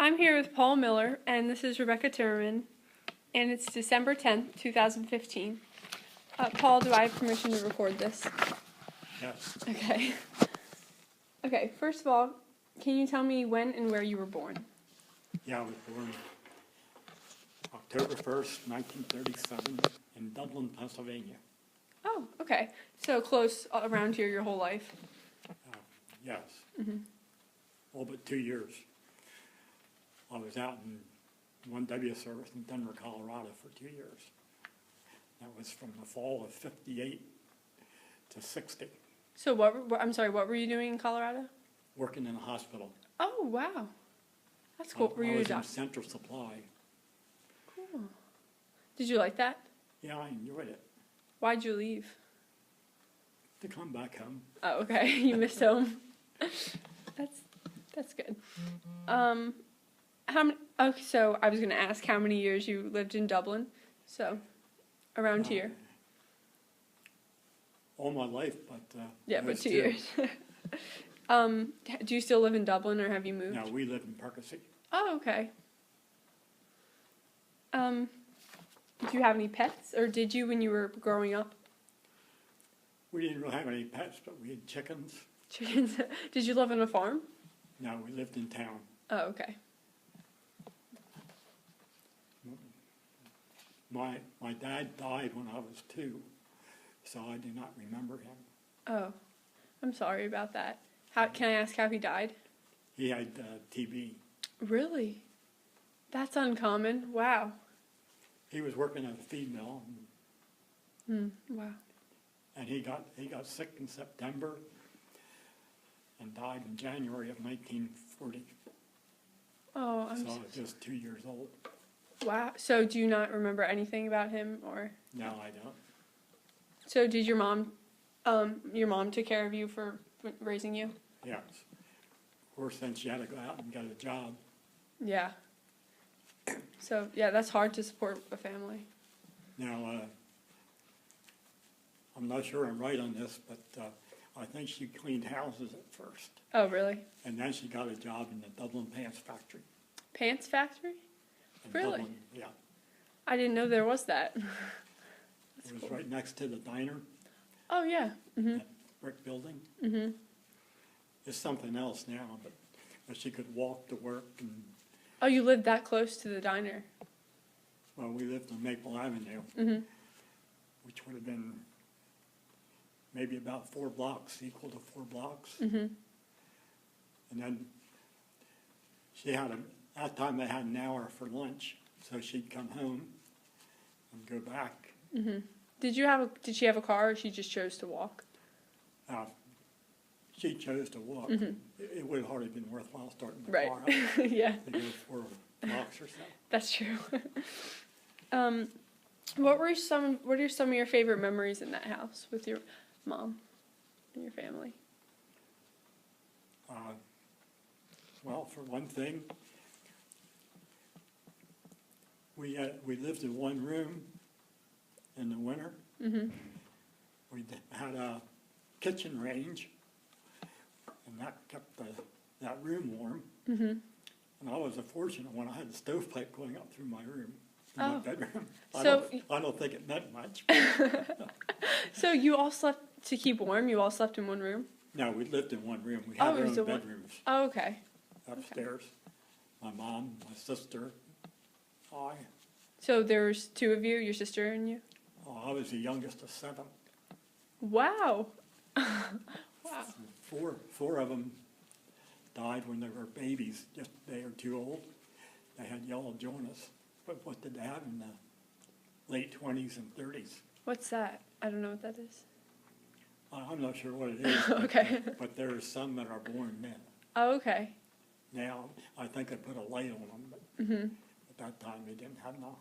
I'm here with Paul Miller, and this is Rebecca Timmerman, and it's December 10th, 2015. Paul, do I have permission to record this? Yes. Okay. Okay, first of all, can you tell me when and where you were born? Yeah, I was born October 1st, 1937, in Dublin, Pennsylvania. Oh, okay. So close around here your whole life? Yes. All but 2 years. I was out in 1W service in Denver, Colorado for 2 years. That was from the fall of 58 to 60, So I'm sorry, what were you doing in Colorado? working in a hospital. Oh, wow. That's cool. Were I you a was in doctor? Central Supply. Cool. Did you like that? Yeah, I enjoyed it. Why'd you leave? To come back home. Oh, okay. You missed home. That's good. How many? Okay, so I was gonna ask how many years you lived in Dublin. So, around here. All my life, but Yeah, but those 2 two. years. Do you still live in Dublin, or have you moved? No, we live in Percy. Oh, okay. Do you have any pets, or did you when you were growing up? We didn't really have any pets, but we had chickens. Chickens. Did you live on a farm? No, we lived in town. Oh, okay. My dad died when I was 2, so I do not remember him. Oh, I'm sorry about that. How can I ask how he died? He had TB. Really? That's uncommon. Wow. He was working at a feed mill, Wow. and he got sick in September and died in January of 1940. Oh, So I was just 2 years old. wow. So do you not remember anything about him, or? No, I don't. So did your mom took care of you for raising you? Yes. Of course, then she had to go out and get a job. Yeah. So yeah, that's hard to support a family. Now, I'm not sure I'm right on this, but I think she cleaned houses at first. Oh, really? And then she got a job in the Dublin Pants Factory. Pants factory? In Really? Dublin, yeah. I didn't know there was that. It was right next to the diner, Oh, yeah. Mhm. that brick building. Mhm. It's something else now, but she could walk to work, and, Oh, you lived that close to the diner. well, we lived on Maple Avenue, Mhm. which would have been maybe about 4 blocks, equal to 4 blocks. Mhm. And then at that time they had an hour for lunch, so she'd come home and go back. Mhm. Did she have a car, or she just chose to walk? She chose to walk. Mhm. It would have hardly been worthwhile starting the Right. car up Yeah, to go 4 blocks or so. that's true. What are some of your favorite memories in that house with your mom and your family? Well, for one thing, we lived in one room in the winter. Mhm. We had a kitchen range, and that kept that room warm. Mhm. And I was a fortunate one. I had the stovepipe going up through my room, in Oh. my bedroom. So- I don't think it meant much. So you all slept to keep warm? You all slept in one room? No, we lived in one room. We Oh, had it our was own a one- bedrooms Oh, okay. upstairs. My mom, my sister, I. So there's 2 of you, your sister and you? Oh, I was the youngest of 7. Wow. Wow. Four of them died when they were babies, just a day or 2 old. They had yellow jaundice. But what did they have in the late 20s and 30s? What's that? I don't know what that is. I'm not sure what it is. Okay. But there are some that are born then. Oh, okay. Now, I think they put a light on them, but Mhm. at that time they didn't have none.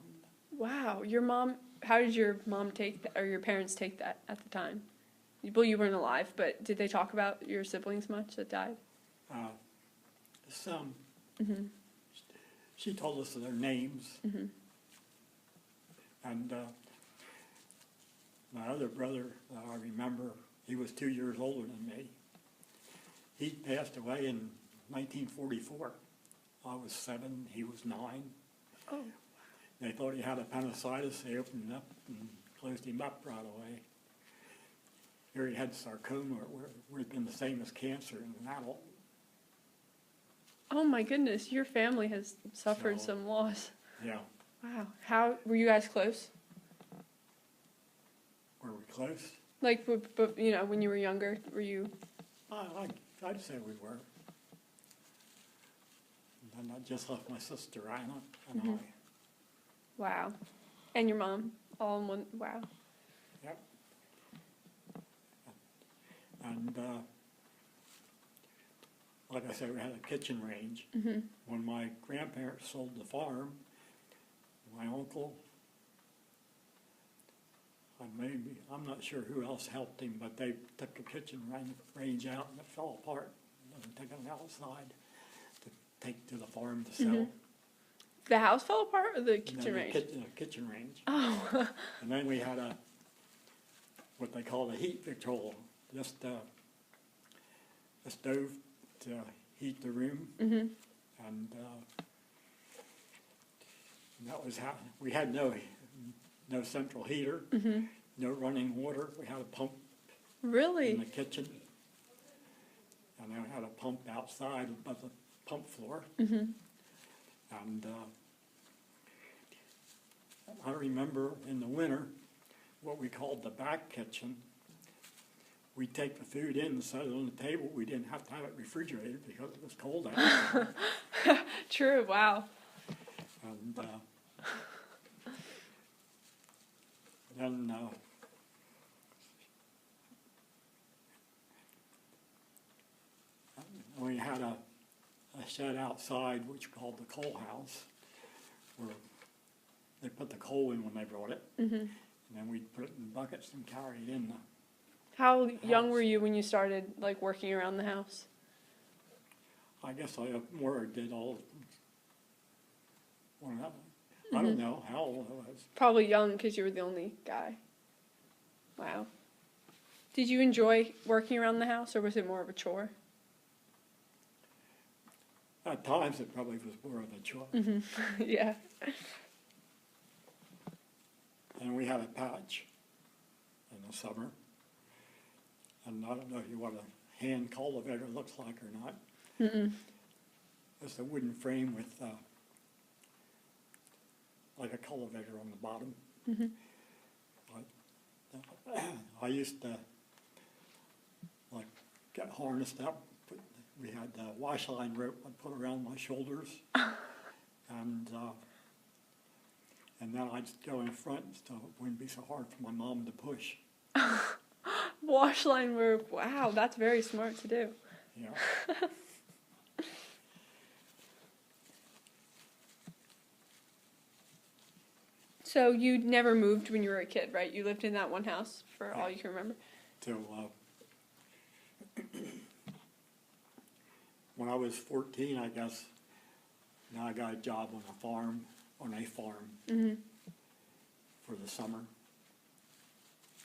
Wow. How did your mom take that, or your parents take that at the time? Well, you weren't alive, but did they talk about your siblings much that died? Some. Mhm. She told us their names. Mhm. And my other brother, I remember, he was 2 years older than me. He passed away in 1944, I was 7, he was 9. Oh, They thought he had appendicitis. They opened him up and closed him up right away. Here he had sarcoma, would have been the same as cancer in an adult. oh my goodness, your family has suffered So- some loss. Yeah. Wow. How were you guys close? Were we close? Like, but you know, when you were younger, were you? I'd say we were. And then I just left my sister, Anna, and Mhm. I. Wow. And your mom, all in one. Wow. Yep. And like I said, we had a kitchen range. Mm-hmm. When my grandparents sold the farm, my uncle, I'm not sure who else helped him, but they took the kitchen range out and it fell apart. And took it outside to take to the farm to sell. Mhm. The house fell apart, or the And then kitchen the range? kitchen range. Oh. And then we had what they call a heat control, just a stove to heat the room. Mm-hmm. And that was how, we had no central heater, Mm-hmm. no running water. We had a pump in Really? the kitchen. And then we had a pump outside above the pump floor. Mm-hmm. And I remember in the winter, what we called the back kitchen. We'd take the food in and set it on the table. We didn't have to have it refrigerated because it was cold outside. True. Wow. And then we had a shed outside, which we called the coal house, where they put the coal in when they brought it. Mm-hmm. And then we'd put it in buckets and carry it in. How young House. were you when you started like working around the house? I guess I more did all. Well, I don't know how old I was. Probably young because you were the only guy. Wow. Did you enjoy working around the house, or was it more of a chore? At times, it probably was more of a chore. Mm-hmm. Yeah. And we had a patch in the summer. And I don't know if you what a hand cultivator looks like or not. Mm-mm. It's a wooden frame with like a cultivator on the bottom. Mm-hmm. I used to like get harnessed up. We had a wash line rope I'd put around my shoulders. And then I'd go in front so it wouldn't be so hard for my mom to push. Wash line rope. Wow, that's very smart to do. Yeah. So you never moved when you were a kid, right? You lived in that one house for all you can remember? Till when I was 14, I guess, now I got a job on a farm, Mm-hmm. for the summer.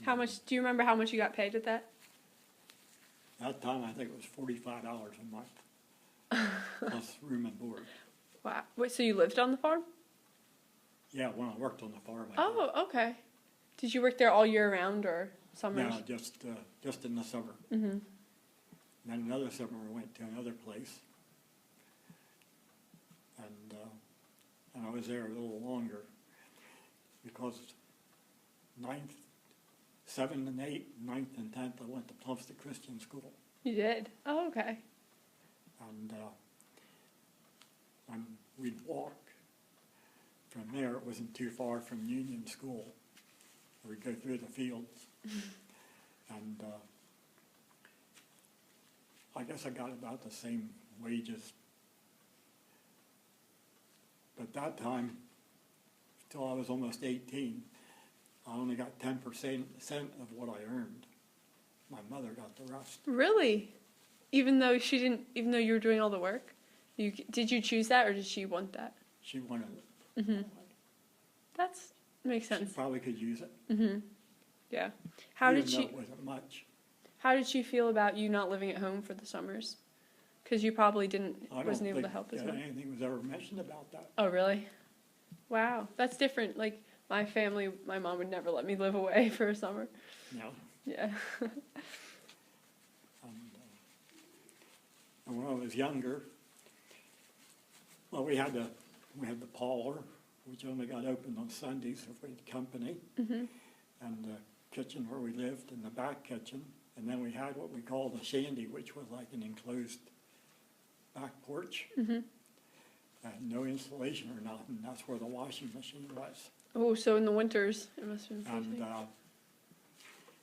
How much, do you remember how much you got paid at that? That time, I think it was $45 a month, plus room and board. Wow. Wait, so you lived on the farm? Yeah, when I worked on the farm. I did. Oh, okay. Did you work there all year round or summers? No, just in the summer. Mm-hmm. And then another summer, I went to another place. And I was there a little longer because 7th and 8th, 9th and 10th, I went to Plumstead Christian School. You did? Oh, okay. And we'd walk from there. It wasn't too far from Union School. We'd go through the fields. And I guess I got about the same wages. But that time, till I was almost 18, I only got 10% of what I earned. My mother got the rest. Really? Even though you were doing all the work? Did you choose that or did she want that? She wanted it. Mm-hmm. Makes She sense. probably could use it. Mm-hmm. Yeah. Even though it wasn't much. How did she feel about you not living at home for the summers? Because you probably I don't wasn't able to think help as much. anything was ever mentioned about that. Oh, really? Wow, that's different. Like my family, my mom would never let me live away for a summer. No. Yeah. And when I was younger, well, we had the parlor, which only got open on Sundays if we had company, and the kitchen where we lived, and the back kitchen, and then we had what we called a shandy, which was like an enclosed back porch, and no insulation or nothing. That's where the washing machine was, Oh, so in the winters it must have been and freezing.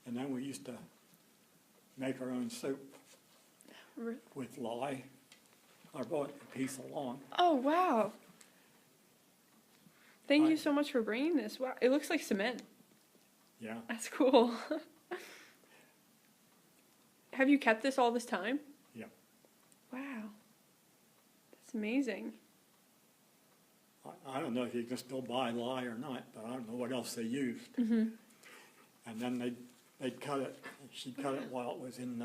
and then we used to make our own soap Re- with lye. I bought a piece of lawn. Oh, wow. Thank you I- so much for bringing this. Wow, it looks like cement. Yeah, That's cool. Have you kept this all this time? yeah. Wow. That's amazing. I don't know if you can still buy lye or not, but I don't know what else they used. Mm-hmm. And then they'd cut it. She cut it while it was in,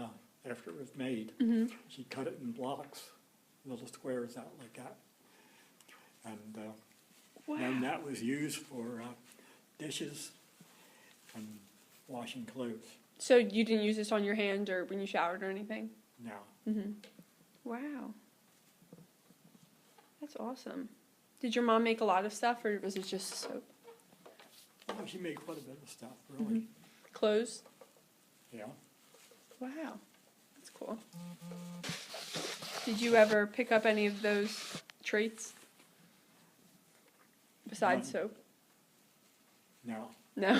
after it was made. Mm-hmm. She cut it in blocks, little squares out like that. And then Wow. that was used for dishes and washing clothes. So you didn't use this on your hand or when you showered or anything? Now, Mm-hmm. Wow. That's awesome. Did your mom make a lot of stuff or was it just soap? well, she made quite a bit of stuff, really. Clothes? Yeah. Wow. That's cool. Did you ever pick up any of those traits besides None. soap? No, No.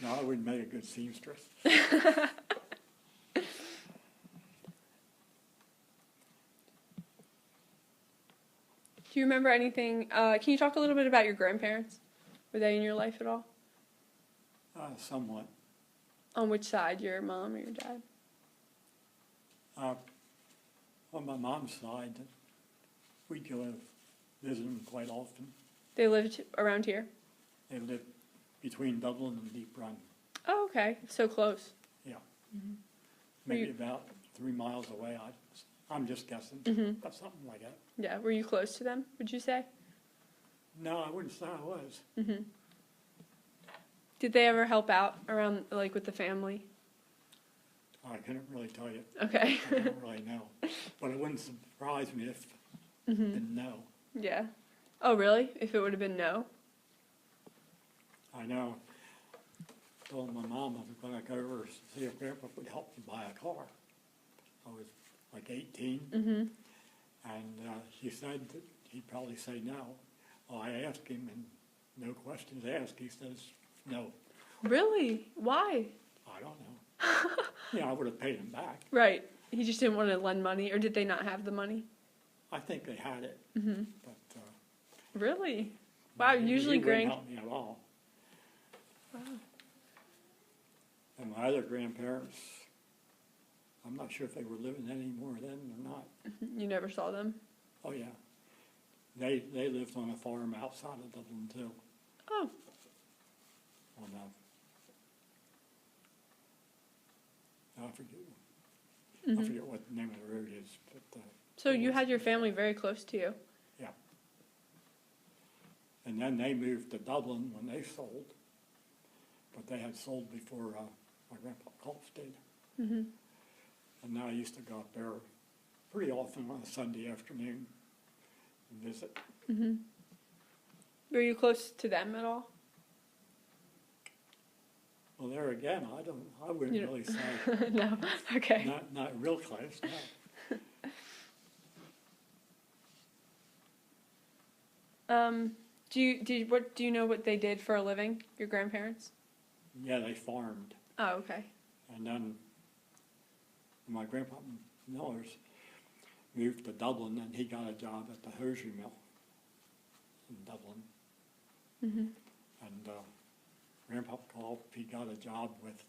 no, I wouldn't make a good seamstress. Do you remember anything? Can you talk a little bit about your grandparents? Were they in your life at all? Somewhat. On which side, your mom or your dad? On my mom's side, we'd go visit them quite often. They lived around here? They lived between Dublin and Deep Run. Oh, okay. So close. Yeah. Were Maybe you- about 3 miles away. I'm just guessing, Mhm. but something like that. Yeah. Were you close to them, would you say? No, I wouldn't say I was. Mm-hmm. Did they ever help out around, like, with the family? I couldn't really tell you. Okay. I don't really know. But it wouldn't surprise me if I Mm-hmm. didn't know. Yeah. Oh, really? If it would have been no? I know. Told my mom I was going to go over to see if Grandpa would help me buy a car. I was like 18, Mm-hmm. and she said that he'd probably say no. Well, I asked him, and no questions asked. He says no. Really? Why? I don't know. Yeah, I would have paid him back. Right. He just didn't want to lend money, or did they not have the money? I think they had it, Mm-hmm. but Really? Wow, he usually wouldn't grand... help me at all. Wow. And my other grandparents, I'm not sure if they were living anymore then or not. You never saw them? Oh yeah, they lived on a farm outside of Dublin too. Oh. On I forget. I Mhm. forget what the name of the road is, but So you had your family very close to you? yeah. And then they moved to Dublin when they sold, but they had sold before my grandpa Colts did. Mm-hmm. And I used to go up there pretty often on a Sunday afternoon and visit. Mm-hmm. Were you close to them at all? Well, there again, I wouldn't You don't- really say, No. Okay. not real close, no. Do you know what they did for a living? Your grandparents? Yeah, they farmed. Oh, okay. And then my grandpa Miller's moved to Dublin, and he got a job at the hosiery mill in Dublin. Mm-hmm. And Grandpa called, he got a job with,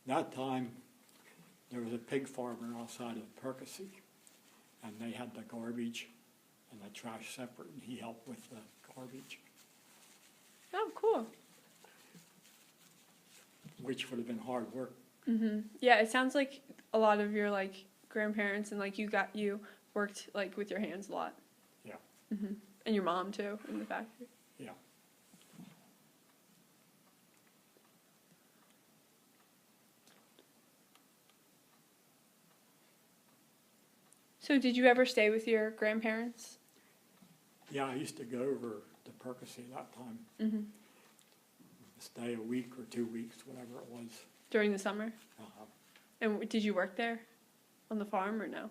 that time, there was a pig farmer outside of Percy, and they had the garbage and the trash separate, and he helped with the garbage, Oh, cool. which would have been hard work. Mm-hmm. Yeah, it sounds like a lot of your like grandparents and like you worked like with your hands a lot. Yeah. And your mom too in the factory. Yeah. So did you ever stay with your grandparents? Yeah, I used to go over to Percy that time. Mm-hmm. Stay a week or 2 weeks, whatever it was. During the summer? Uh, And did you work there on the farm or no?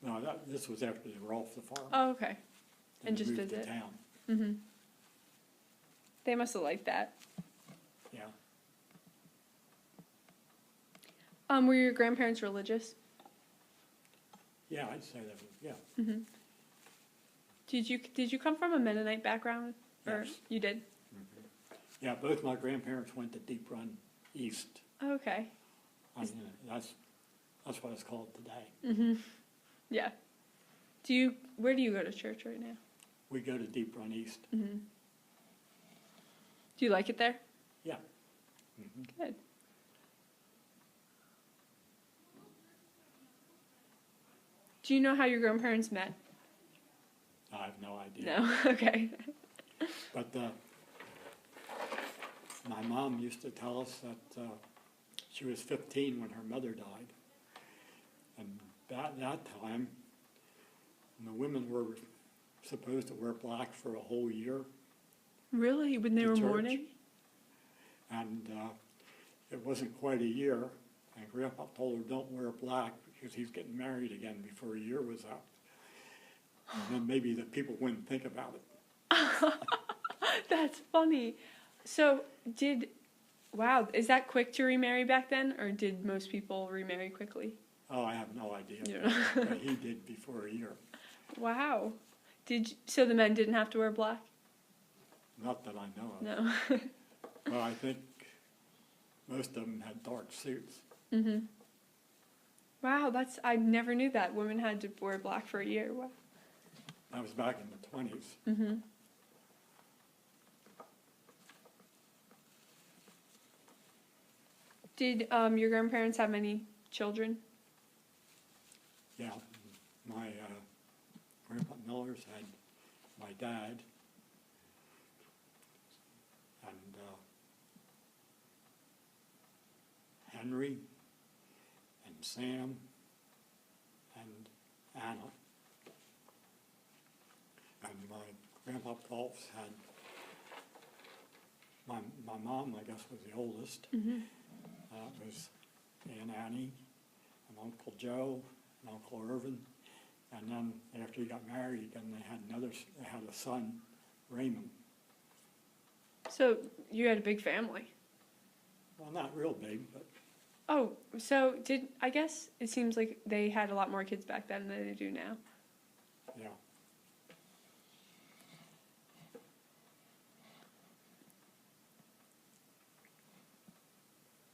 no, this was after they were off the farm. Oh, okay. And they just moved to visit. town. Mm-hmm. They must have liked that. Yeah. Were your grandparents religious? Yeah, I'd say that was, yeah. Mm-hmm. Did you come from a Mennonite background? Or Yes. you did? Yeah, both my grandparents went to Deep Run East. Oh, okay. I mean, that's what it's called today. Mm-hmm. Yeah. Where do you go to church right now? We go to Deep Run East. Mm-hmm. Do you like it there? Yeah. Mm-hmm. Good. Do you know how your grandparents met? I have no idea. No? Okay. But my mom used to tell us that she was 15 when her mother died. And at that time, the women were supposed to wear black for a whole year. Really? When they To were church. mourning? And it wasn't quite a year. And Grandpa told her, don't wear black because he's getting married again before a year was up. And then maybe the people wouldn't think about it. That's funny. So wow, is that quick to remarry back then, or did most people remarry quickly? Oh, I have no idea. You know. But he did before a year. Wow. So the men didn't have to wear black? Not that I know of. No. Well, I think most of them had dark suits. Mm-hmm. Wow, I never knew that. Women had to wear black for a year. Wow. That was back in the 20s. Mm-hmm. Did your grandparents have many children? Yeah, my Grandpa Millers had my dad and Henry and Sam and Anna. And my Grandpa Phelps had, my mom, I guess, was the oldest. Mm-hmm. It was Aunt Annie and Uncle Joe and Uncle Irvin. And then after he got married, then they had a son, Raymond. So you had a big family. Well, not real big, but Oh, so I guess it seems like they had a lot more kids back then than they do now. yeah.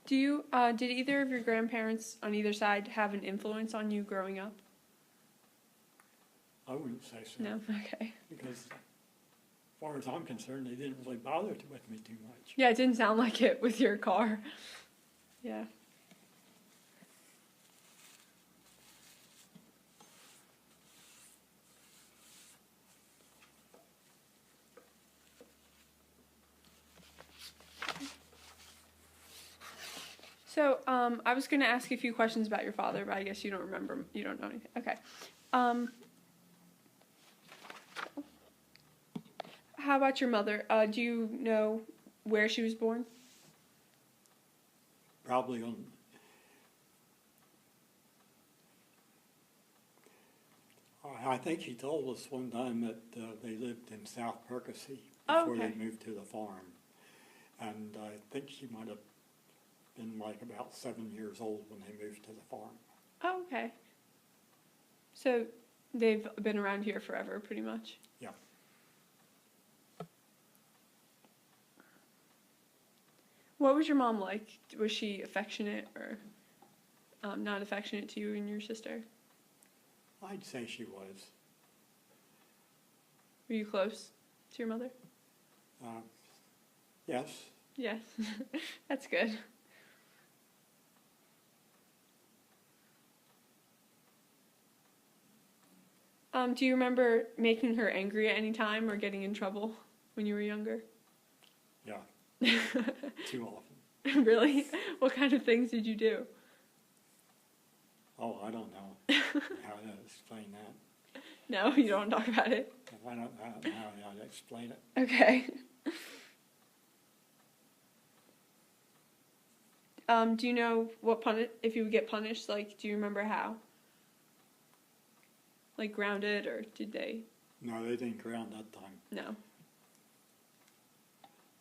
Did either of your grandparents on either side have an influence on you growing up? I wouldn't say so. No? Okay. Because as far as I'm concerned, they didn't really bother with me too much. Yeah, it didn't sound like it with your car. Yeah. So, I was going to ask you a few questions about your father, but I guess you don't remember. You don't know anything. Okay. How about your mother? Do you know where she was born? Probably on. I think he told us one time that they lived in South Percy before Okay. they moved to the farm. And I think she might have been like about 7 years old when they moved to the farm. Oh, okay. So they've been around here forever, pretty much. Yeah. What was your mom like? Was she affectionate or not affectionate to you and your sister? I'd say she was. Were you close to your mother? Yes. Yes. That's good. Do you remember making her angry at any time or getting in trouble when you were younger? Yeah, too often. Really? What kind of things did you do? Oh, I don't know how to explain that. No, you don't talk about it. If I don't know how to explain it. Okay. Do you know what if you would get punished? Like, do you remember how? Like grounded, or did they? No, they didn't ground that time. No.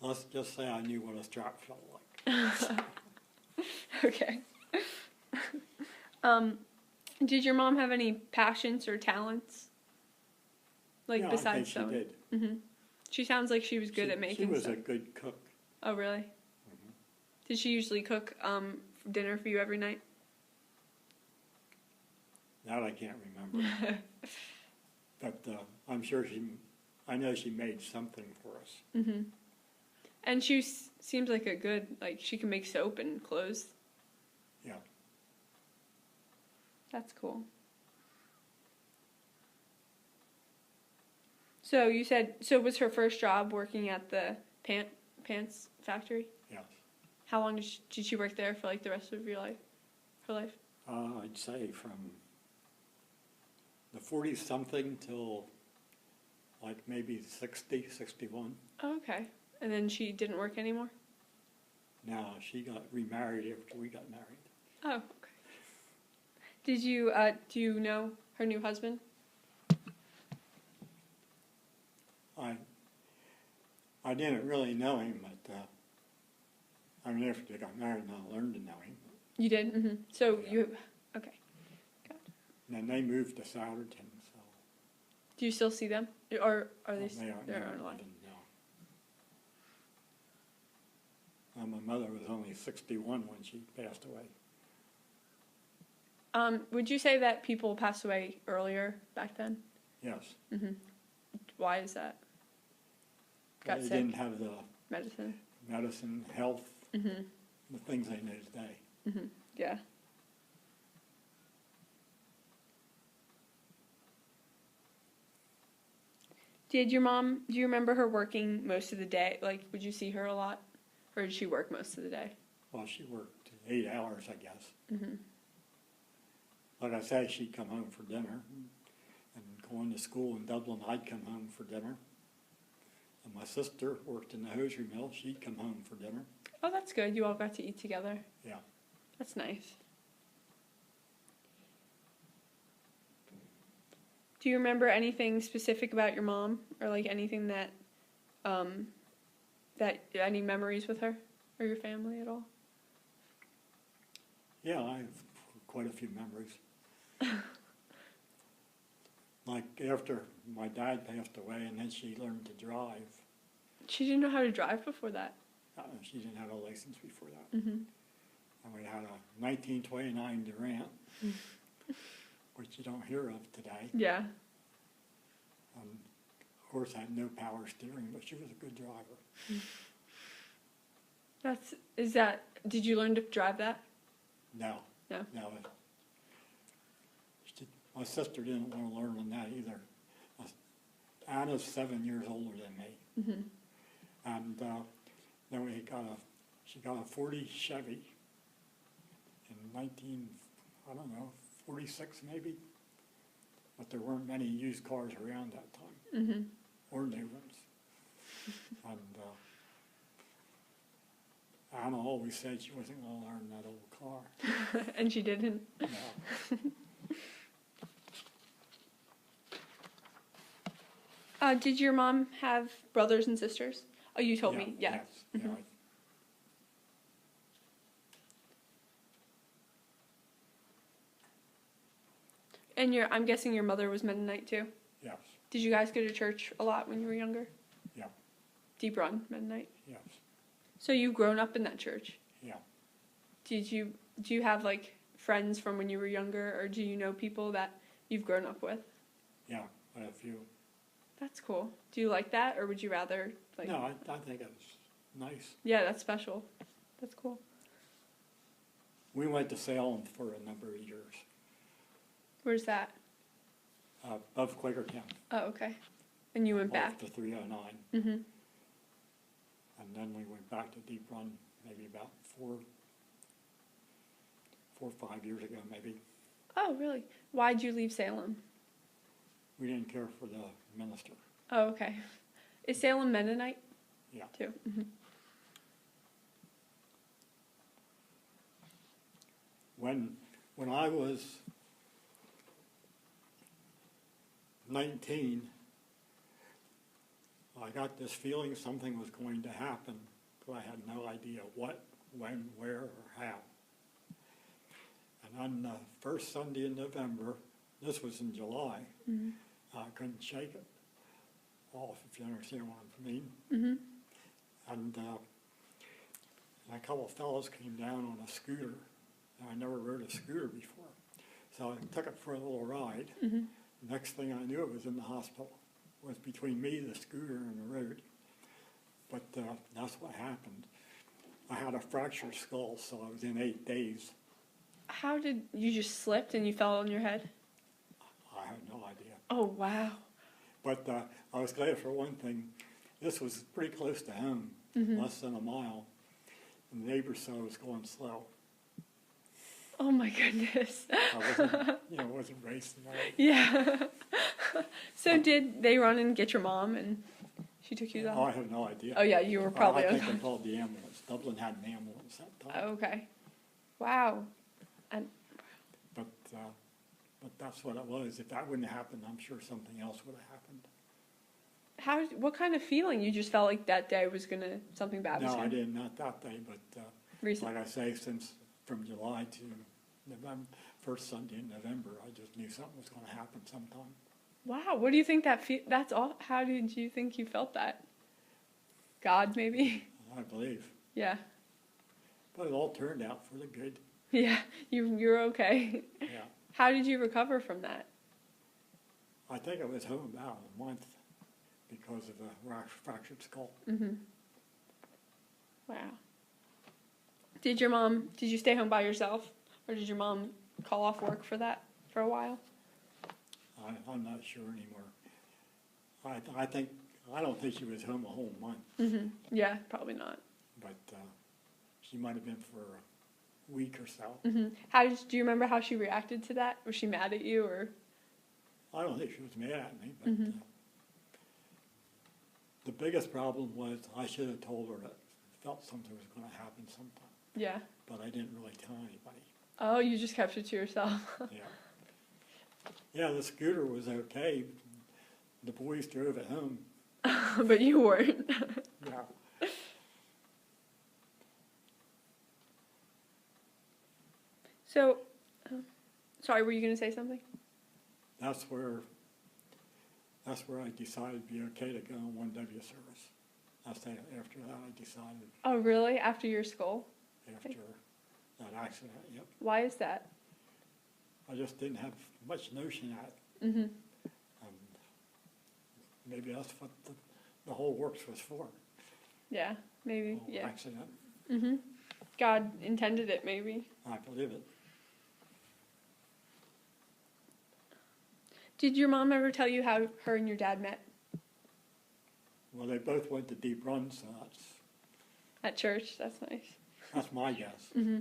Let's just say I knew what a strap felt like. Okay. Did your mom have any passions or talents? Like Yeah, besides I think she sewing? did. Mm-hmm. She sounds like she was good at making She was stuff. a good cook. Oh, really? Mhm. Did she usually cook dinner for you every night? That I can't remember. But I'm sure I know she made something for us. Mm-hmm. And she seems like she can make soap and clothes. Yeah. That's cool. So you said, was her first job working at the pants factory? Yes. How long did she work there for, like, the rest of your life? Her life? I'd say from the 40-something till like maybe 60, 61. Oh, okay. And then she didn't work anymore? Now, she got remarried after we got married. Oh, okay. Do you know her new husband? I didn't really know him, but after they got married, I learned to know him. You did? Mm-hmm. So Yeah. Okay. And then they moved to Souderton, so. Do you still see them? Or are they, They are they're no, on I life? didn't know. My mother was only 61 when she passed away. Would you say that people passed away earlier back then? Yes. Mm-hmm. Why is that? Got They sick? didn't have the Medicine? health, Mm-hmm. the things they know today. Mm-hmm. Yeah. Do you remember her working most of the day? Like, would you see her a lot? Or did she work most of the day? Well, she worked 8 hours, I guess. Mm-hmm. Like I said, she'd come home for dinner. And going to school in Dublin, I'd come home for dinner. And my sister worked in the hosiery mill. She'd come home for dinner. Oh, that's good. You all got to eat together. Yeah. That's nice. Do you remember anything specific about your mom? Or, like, anything that any memories with her? Or your family at all? Yeah, I have quite a few memories. Like after my dad passed away and then she learned to drive. She didn't know how to drive before that. She didn't have a license before that. Mm-hmm. And we had a 1929 Durant, which you don't hear of today. Yeah. Of course, had no power steering, but she was a good driver. Did you learn to drive that? No. No. No. My sister didn't want to learn on that either. Anna's 7 years older than me. Mm-hmm. And then she got a 40 Chevy in 46 maybe. But there weren't many used cars around that time, Mm-hmm. or new ones. And Anna always said she wasn't going to learn that old car. And she didn't. No. Did your mom have brothers and sisters? Oh, you told me. Yeah. Yes. Mm-hmm. Yeah, And I'm guessing your mother was Mennonite too? yes. Did you guys go to church a lot when you were younger? Yeah. Deep Run Mennonite? Yes. So you've grown up in that church? Yeah. Do you have, like, friends from when you were younger, or do you know people that you've grown up with? Yeah, quite a few. That's cool. Do you like that, or would you rather, like... No, I think it was nice. Yeah, that's special. That's cool. We went to Salem for a number of years. Where's that? Above Quakertown, Oh, okay. And you went back. off the 309. Mm-hmm. And then we went back to Deep Run maybe about four or 5 years ago, maybe. Oh, really? Why'd you leave Salem? We didn't care for the minister. Oh, okay. Is Salem Mennonite Yeah. too? Mm-hmm. When I was 19, I got this feeling something was going to happen, but I had no idea what, when, where, or how. And on the first Sunday in November, this was in July, Mm-hmm. I couldn't shake it off, if you understand what I mean. Mm-hmm. And a couple of fellows came down on a scooter. And I never rode a scooter before. So I took it for a little ride. Mm-hmm. Next thing I knew, it was in the hospital. It was between me, the scooter, and the road. But that's what happened. I had a fractured skull, so I was in 8 days. How did you just slipped and you fell on your head? I have no idea. Oh, wow. But I was glad for one thing. This was pretty close to home, Mm-hmm. less than a mile. And the neighbors saw I was going slow. Oh my goodness. I wasn't racing. Yeah. So did they run and get your mom and she took you Oh, down? I have no idea. Oh yeah, you were probably I think unconscious. they called the ambulance. Dublin had an ambulance that time. Oh, okay. Wow. And But that's what it was. If that wouldn't have happened, I'm sure something else would have happened. what kind of feeling? You just felt like that day was something bad was No, I gonna didn't, not that day, but recent. like I say, since from July to November, first Sunday in November, I just knew something was going to happen sometime. Wow, what do you think that's all? How did you think you felt that? God, maybe? I believe. Yeah. But it all turned out for the good. Yeah, you're okay. Yeah. How did you recover from that? I think I was home about a month because of a fractured skull. Mm-hmm. Wow. Did you stay home by yourself? Or did your mom call off work for a while? I'm not sure anymore. I don't think she was home a whole month, Mm-hmm. Yeah, probably not. but she might have been for a week or so. Mm-hmm. Do you remember how she reacted to that? Was she mad at you or? I don't think she was mad at me, but Mm-hmm. The biggest problem was I should have told her that I felt something was going to happen sometime, Yeah. but I didn't really tell anybody. Oh, you just kept it to yourself. Yeah. Yeah, the scooter was okay. The boys drove it home. But you weren't. Yeah. So, sorry, were you going to say something? That's where I decided it'd be okay to go on 1W service. After that, I decided Oh, really? After your skull? after that accident, yep. Why is that? I just didn't have much notion at it. Mm-hmm. Maybe that's what the whole works was for. Yeah, maybe. Whole Yeah. accident. Mm-hmm. God intended it, maybe. I believe it. Did your mom ever tell you how her and your dad met? Well, they both went to Deep Run, so At church? That's nice. that's my guess. Mm-hmm.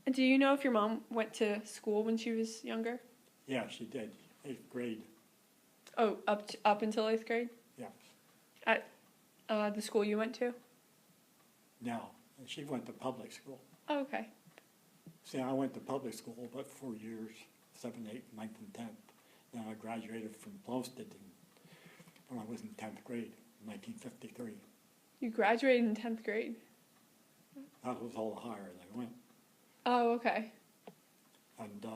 And do you know if your mom went to school when she was younger? Yeah, she did. 8th grade. Oh, up until 8th grade? Yeah. At the school you went to? No, she went to public school. Oh, okay. See, I went to public school about 4 years, 7th, 8th, 9th, and 10th. Then I graduated from Plumstead when I was in 10th grade, in 1953. You graduated in 10th grade? That was all the higher they went. Oh, okay. And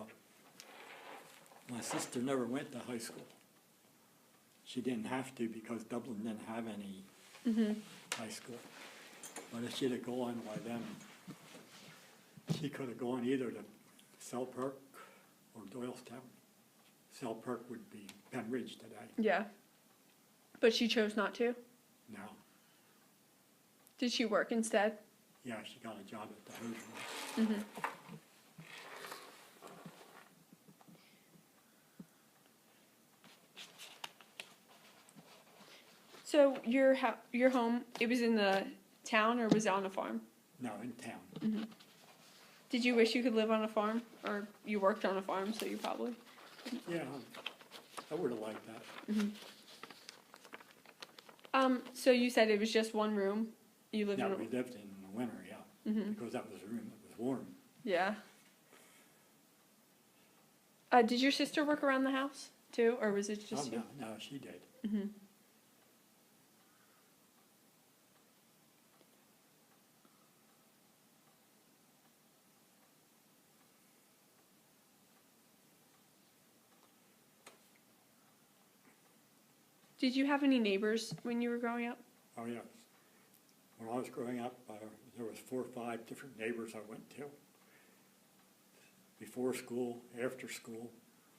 my sister never went to high school. She didn't have to because Dublin didn't have any Mm-hmm. high school. But if she'd have gone by then, she could have gone either to Selkirk or Doylestown. Selkirk would be Penridge today. Yeah. But she chose not to? No. Did she work instead? Yeah, she got a job at the hose mill. Mm-hmm. So your home, it was in the town or was it on a farm? No, in town. Did you wish you could live on a farm, or you worked on a farm, so you probably? Yeah, I would have liked that. So you said it was just one room. You lived Yeah, in. we lived in the winter, yeah, because that was the room that was warm. Yeah. Did your sister work around the house too, or was it Oh, just you? no, she did. Did you have any neighbors when you were growing up? Oh, yes. When I was growing up, there was 4 or 5 different neighbors I went to. Before school, after school,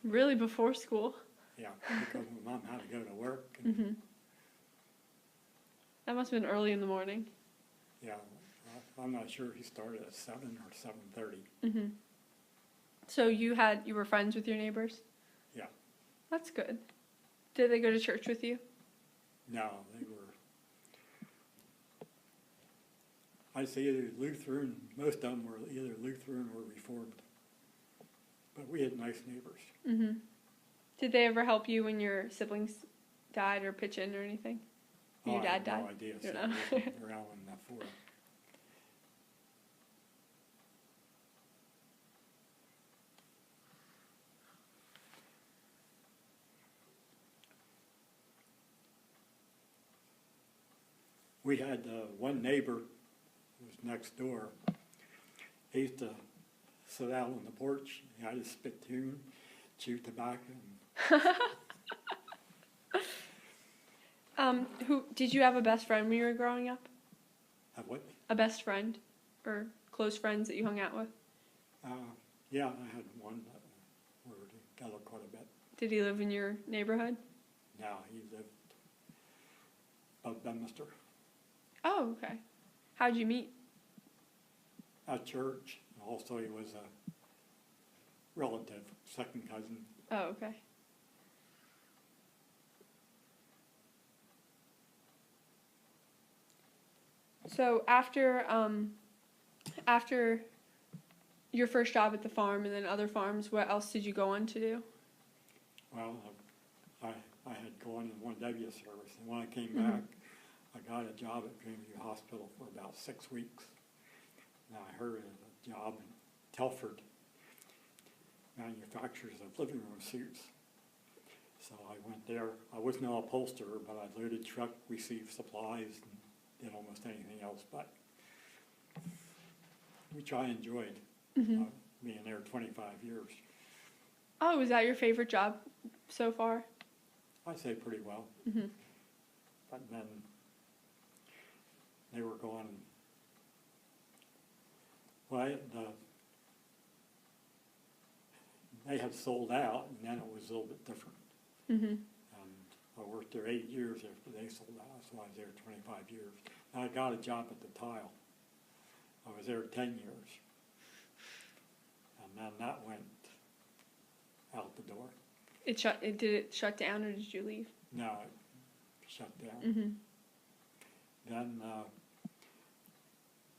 Really, before school? yeah, because my mom had to go to work. And, That must have been early in the morning. yeah, I'm not sure he started at 7 or 7:30. So you were friends with your neighbors? Yeah. That's good. Did they go to church with you? No, they were, I'd say either Lutheran, most of them were either Lutheran or Reformed. But we had nice neighbors. Did they ever help you when your siblings died or pitch in or anything? When your I dad have died? no idea, You so know? I wasn't around when that for. We had one neighbor who was next door. He used to sit out on the porch, he had his spittoon, chew tobacco. Who did you have a best friend when you were growing up? Have what? A best friend or close friends that you hung out with? Yeah, I had one that we were together quite a bit. Did he live in your neighborhood? Now he lived above Bedminster. Oh, okay. How'd you meet? At church. Also, he was a relative, second cousin. Oh, okay. So after your first job at the farm and then other farms, what else did you go on to do? Well, I had gone in 1W service, and when I came back, I got a job at Greenview Hospital for about 6 weeks. And I heard of a job in Telford, manufacturers of living room suits. So I went there. I was no upholsterer, but I loaded truck, received supplies, and did almost anything else but, which I enjoyed, being there 25 years. Oh, was that your favorite job so far? I'd say pretty well. But then they were going, well, they had sold out, and then it was a little bit different. And I worked there 8 years after they sold out, so I was there 25 years. And I got a job at the Tile. I was there 10 years. And then that went out the door. Did it shut down or did you leave? No, it shut down. Then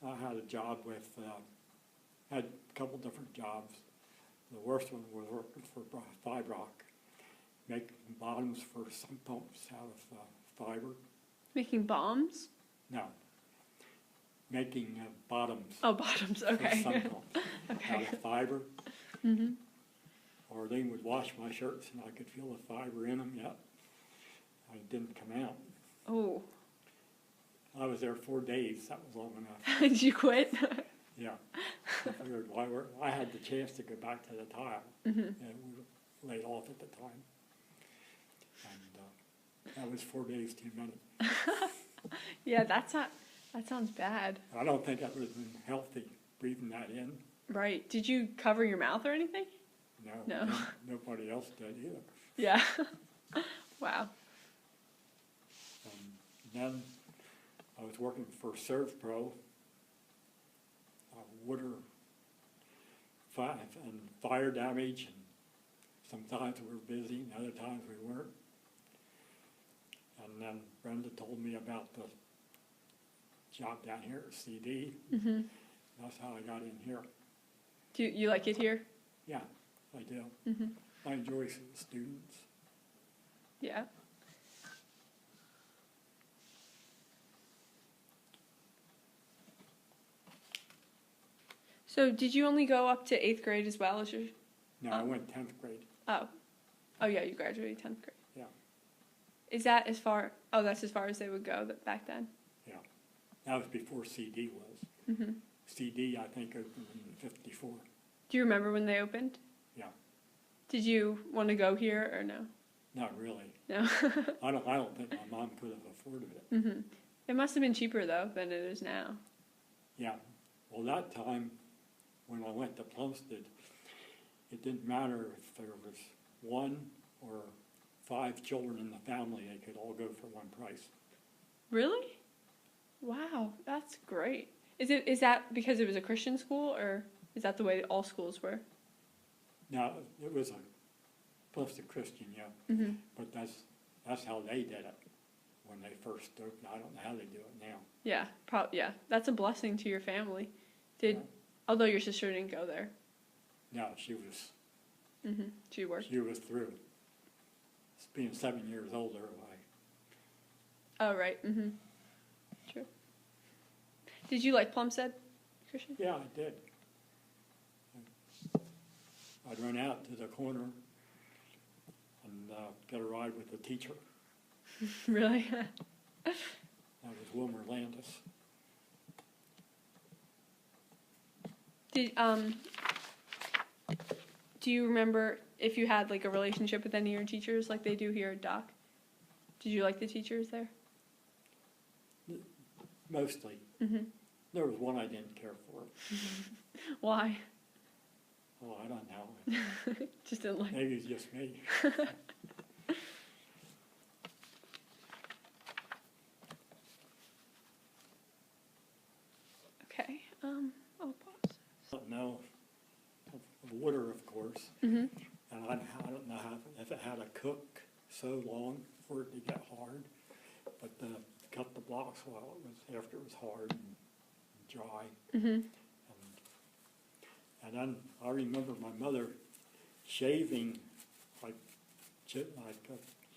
I had a job with, had a couple different jobs. The worst one was working for Fibrock, making bottoms for sump pumps out of fiber. Making bombs? No, making bottoms Oh, bottoms. for Okay. sump pumps Okay. out of fiber. Or they would wash my shirts and I could feel the fiber in them yet. It didn't come out. Oh. I was there 4 days. That was long enough. Did you quit? Yeah. I figured I had the chance to go back to the Tile. And we were laid off at the time. And that was 4 days too many. Yeah, that sounds bad. I don't think that would have been healthy, breathing that in. Right. Did you cover your mouth or anything? No. Nobody else did either. Yeah. Wow. Then I was working for ServPro, water and fire damage, and sometimes we were busy and other times we weren't. And then Brenda told me about the job down here at CD. Mm-hmm. That's how I got in here. Do you like it here? Yeah, I do. Mm-hmm. I enjoy seeing students. Yeah. So did you only go up to 8th grade as well as your? No, I went 10th grade. Oh, oh yeah, you graduated 10th grade. Yeah. Is that as far? Oh, that's as far as they would go back then. Yeah. That was before CD was. Mm-hmm. CD, I think, opened in '54. Do you remember when they opened? Yeah. Did you want to go here or no? Not really. No. I don't think my mom could have afforded it. Mm-hmm. It must have been cheaper though than it is now. Yeah. Well, that time, when I went to Plumstead, it didn't matter if there was 1 or 5 children in the family, they could all go for one price. Really? Wow, that's great. Is that because it was a Christian school, or is that the way all schools were? Now, it was a Plumstead Christian, yeah, Mm-hmm. but that's how they did it when they first opened. I don't know how they do it now. Yeah, yeah. That's a blessing to your family. Yeah. Although your sister didn't go there. No, she was Mm-hmm. She worked. through. Being 7 years older, Oh right. Mm-hmm. True. Did you like Plumstead, Christian? yeah, I did. I'd run out to the corner and get a ride with the teacher. Really? That was Wilmer Landis. Do you remember if you had like a relationship with any of your teachers like they do here at Doc? Did you like the teachers there? Mostly. Mm-hmm. There was one I didn't care for. Why? Oh, I don't know. Just didn't like. Maybe it's just me. Okay. I'll pause. I don't know. Water, of course. Mm-hmm. And I don't know if it had to cook so long for it to get hard. But cut the blocks while after it was hard and dry. Mm-hmm. And then I remember my mother shaving,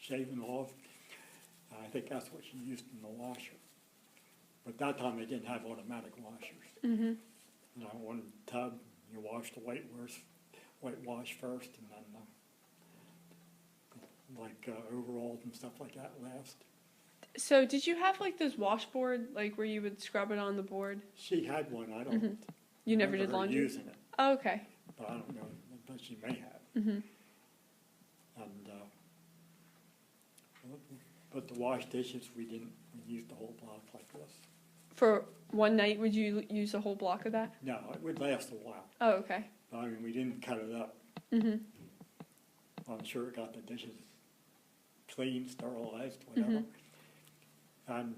shaving off. I think that's what she used in the washer. But that time they didn't have automatic washers. Mm-hmm. You know, one tub, you wash the whitewash first, and then overalls and stuff like that last. So did you have like those washboard, like where you would scrub it on the board? She had one. I don't. Mm-hmm. You never remember did her laundry? using it, Oh, okay. but I don't know. But she may have. Mm-hmm. And but the wash dishes, we didn't. We used the whole block like this. For one night, would you use a whole block of that? No, it would last a while. Oh, okay. But, I mean, we didn't cut it up. Mm-hmm. I'm sure it got the dishes clean, sterilized, whatever. And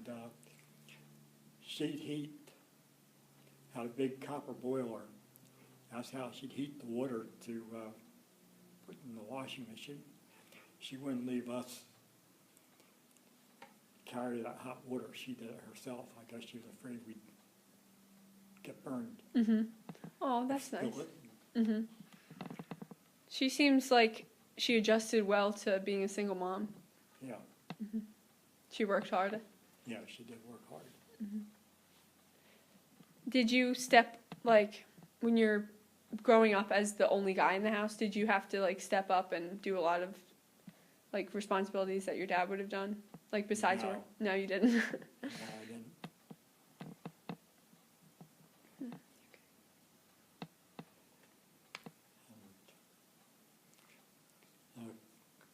she'd heat, had a big copper boiler. That's how she'd heat the water to put in the washing machine. She wouldn't leave us carry that hot water. She did it herself. I guess she was afraid we'd get burned. Mm-hmm. Oh, that's nice. Spill it. Mm-hmm. She seems like she adjusted well to being a single mom. Yeah, Mm-hmm. She worked hard. yeah, she did work hard. Mm-hmm. Did you when you're growing up as the only guy in the house, did you have to step up and do a lot of responsibilities that your dad would have done? Besides No. work? No, you didn't. No, I didn't.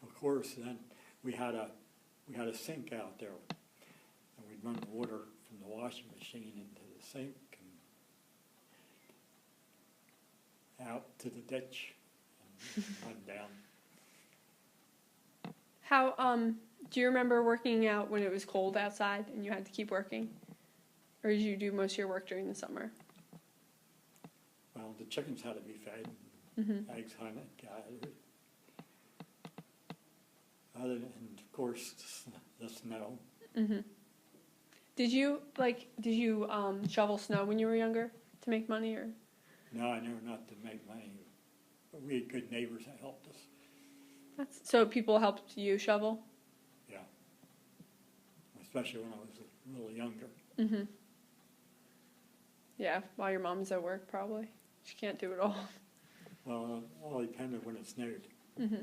Of course, then we had a sink out there, and we'd run the water from the washing machine into the sink and out to the ditch and run down. How do you remember working out when it was cold outside and you had to keep working? Or did you do most of your work during the summer? Well, the chickens had to be fed, Mm-hmm. eggs had to gathered. And of course, the snow. Did you shovel snow when you were younger to make money, or? No, I knew not to make money, but we had good neighbors that helped us. So people helped you shovel? Yeah, especially when I was a little younger. Mm-hmm. Yeah, while your mom's at work, probably. She can't do it all. Well, it all depended when it snowed. Mm-hmm.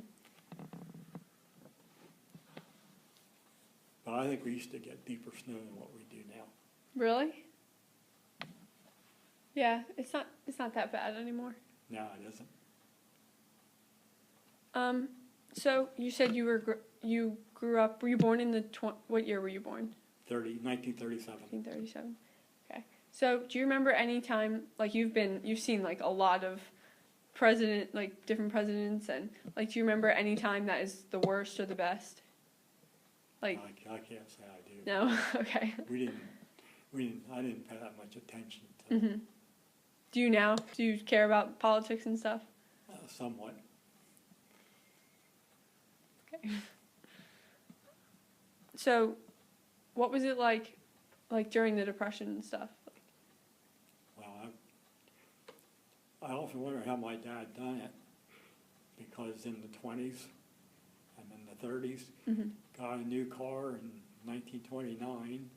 But I think we used to get deeper snow than what we do now. Really? Yeah, it's not that bad anymore. No, it isn't. So you said you grew up. Were you born in the what year were you born? 1937. 1937. Okay. So do you remember any time like you've seen like a lot of different presidents, and like do you remember any time that is the worst or the best? Like I can't say I do. no. Okay. I didn't pay that much attention to Mm-hmm. Do you now? Do you care about politics and stuff? somewhat. Okay. So, what was it like during the Depression and stuff? Well, I often wonder how my dad done it, because in the 20s and in the 30s, Mm-hmm. got a new car in 1929,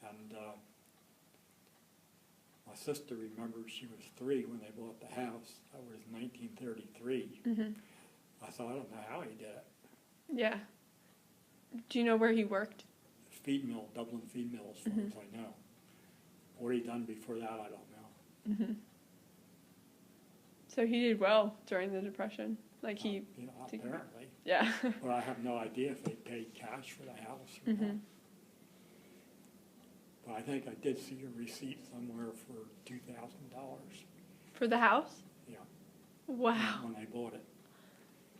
and my sister remembers she was 3 when they bought the house. That was 1933. Mm-hmm. I thought, I don't know how he did it. Yeah. Do you know where he worked? Feed mill, Dublin Feed Mill, as far Mhm. as I know. What he done before that, I don't know. Mm-hmm. So he did well during the Depression. Like he, You know, did- apparently. yeah. But I have no idea if they paid cash for the house or not. Mm-hmm. But I think I did see a receipt somewhere for $2,000. For the house? Yeah. Wow. When they bought it.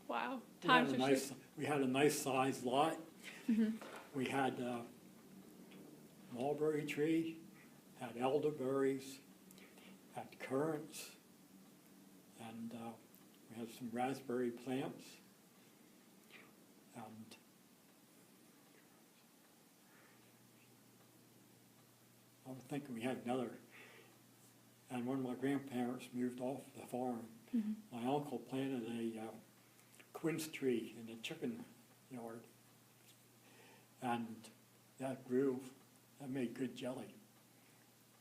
Wow. We had Times a are nice, we had a nice sized lot. Mm-hmm. We had mulberry tree, had elderberries, had currants, and we had some raspberry plants. And I was thinking we had another. And when my grandparents moved off the farm, Mm-hmm. my uncle planted a quince tree in the chicken yard. And that grew, that made good jelly.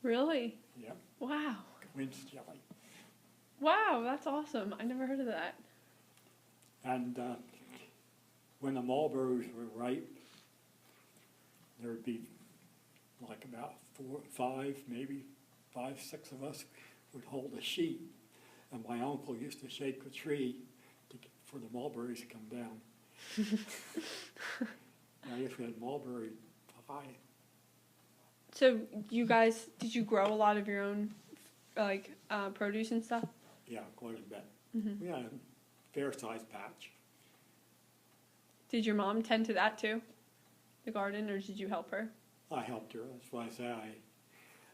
Really? Yep, Wow. quince jelly. Wow, that's awesome. I never heard of that. And when the mulberries were ripe, there would be like about 4, 5, maybe 5, 6 of us would hold a sheet. And my uncle used to shake the tree for the mulberries to come down. I guess we had mulberry pie. So did you grow a lot of your own produce and stuff? Yeah, quite a bit. Mm-hmm. We had a fair-sized patch. Did your mom tend to that too? The garden, or did you help her? I helped her. That's why I say I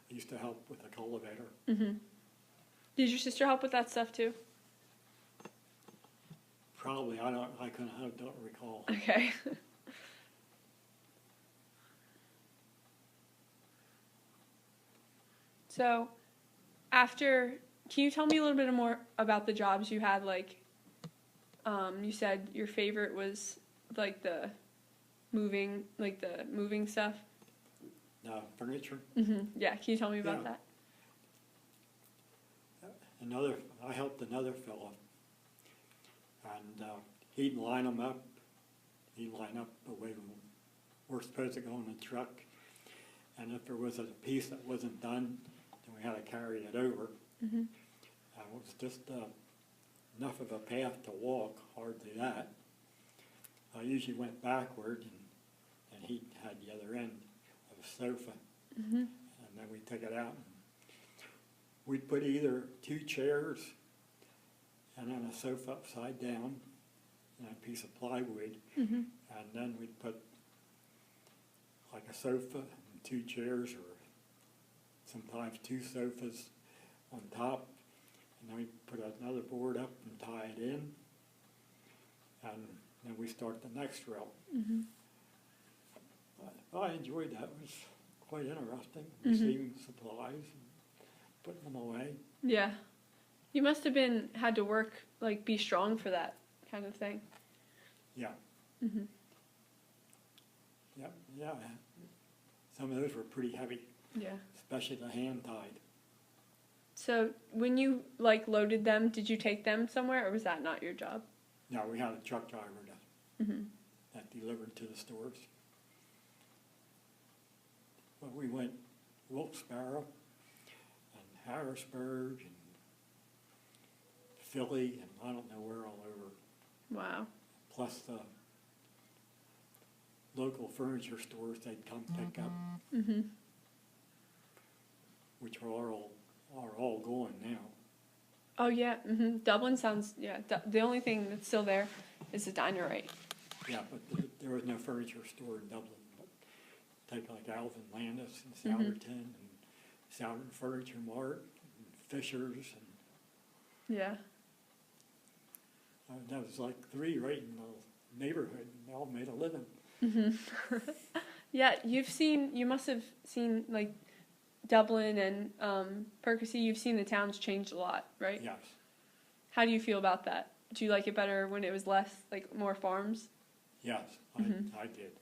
used to help with the cultivator. Mm-hmm. Did your sister help with that stuff too? Probably. I don't recall. Okay. So, can you tell me a little bit more about the jobs you had? Like, you said your favorite was like the moving stuff. Furniture. Mm-hmm. Yeah, can you tell me about Yeah. that? I helped another fellow, and he'd line them up. He'd line up the way we're supposed to go in the truck, and if there was a piece that wasn't done, then we had to carry it over. Mm-hmm. It was just enough of a path to walk, hardly that. I usually went backward, and he had the other end of a sofa, Mm-hmm. and then we'd take it out. And we'd put either 2 chairs and then a sofa upside down and a piece of plywood, Mm-hmm. and then we'd put like a sofa and 2 chairs, or sometimes 2 sofas on top, and then we'd put another board up and tie it in, and then we start the next row. Mm-hmm. I enjoyed that. It was quite interesting, receiving supplies and putting them away. Yeah. You must have had to work, like, be strong for that kind of thing. Yeah. Mhm. Yeah. Some of those were pretty heavy, Yeah. especially the hand-tied. So when you, like, loaded them, did you take them somewhere, or was that not your job? No, we had a truck driver Mhm. that delivered to the stores. But we went Wilkes-Barre and Harrisburg and Philly and I don't know where all over, Wow. plus the local furniture stores they'd come pick up, Mhm. which are all gone now. Oh yeah. Mhm. Dublin sounds. Yeah. The only thing that's still there is the diner, right? Yeah, but there was no furniture store in Dublin. But take like Alvin Landis and Southerton and Southerton Furniture Mart and Fisher's and Yeah. that was like three right in the neighborhood, and they all made a living. Yeah. You must have seen, like, Dublin and Percy. You've seen the towns change a lot, right? Yes, How do you feel about that? Do you like it better when it was less, like, more farms? yes, I did.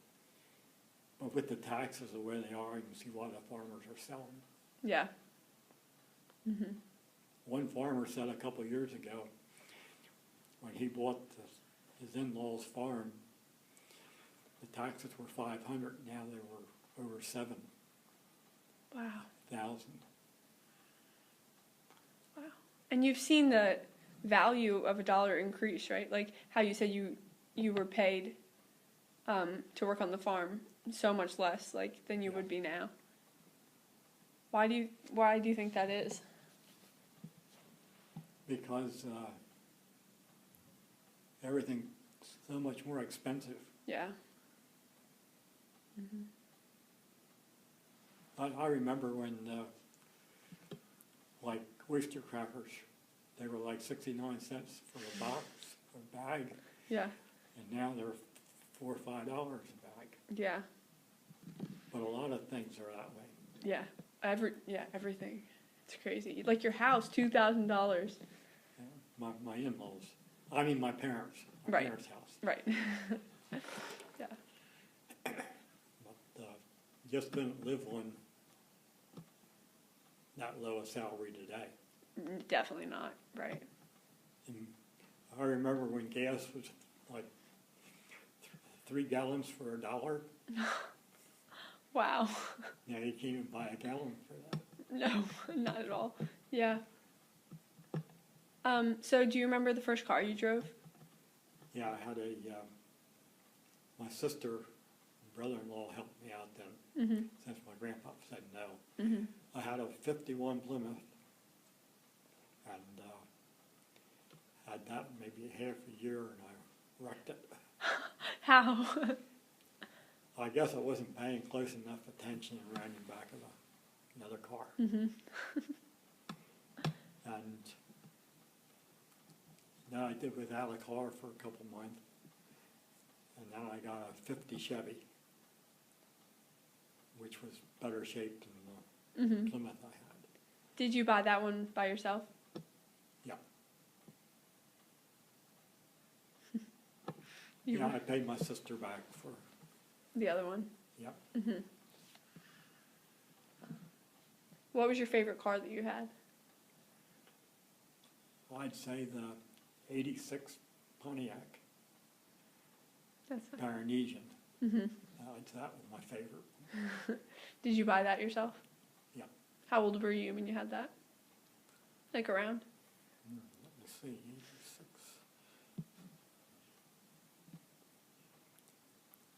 But with the taxes the way they are, you can see why the farmers are selling. Yeah. One farmer said a couple of years ago, when he bought his in-laws' farm, the taxes were $500. Now they were over $7,000. Wow. Wow. And you've seen the value of a dollar increase, right? Like how you said you were paid to work on the farm so much less, like, than you would be now. Why do you think that is? Because everything's so much more expensive. Yeah. I remember when, like, oyster crackers, they were like 69 cents for a box, a bag, Yeah. and now they're $4 or $5 a bag. Yeah. But a lot of things are that way. Yeah. Everything. It's crazy. Like your house, $2,000. My in-laws, I mean my parents, Right. parents' house. Right. Yeah. But just couldn't live on that low a salary today. Definitely not. Right. And I remember when gas was like 3 gallons for $1. Wow. Now you can't even buy a gallon for that. No, not at all. Yeah. So do you remember the first car you drove? Yeah, I had my sister and brother-in-law helped me out then, since my grandpa said no. I had a 51 Plymouth, and had that maybe half a year, and I wrecked it. How? I guess I wasn't paying close enough attention and ran in back of another car. And then I did without a car for a couple months, and then I got a 50 Chevy, which was better shaped than the Plymouth I had. Did you buy that one by yourself? Yeah. You I paid my sister back for, the other one? yeah. What was your favorite car that you had? I'd say the 86 Pontiac That's fine. Paranesian. That was my favorite. Did you buy that yourself? Yeah. How old were you when you had that? Like around? Let me see, 86.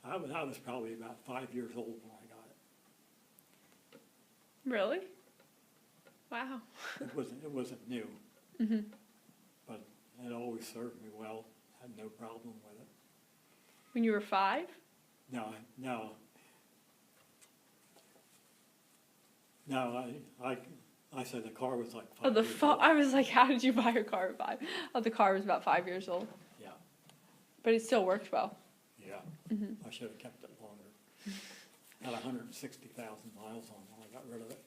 I was probably about 5 years old when I got it. Really? Wow. It wasn't new, but it always served me well. Had no problem with it. When you were 5? No. I said the car was like 5 years old. I was like, how did you buy your car at 5? Oh, the car was about 5 years old. Yeah. But it still worked well. Yeah. I should have kept it longer. Had 160,000 miles on it when I got rid of it.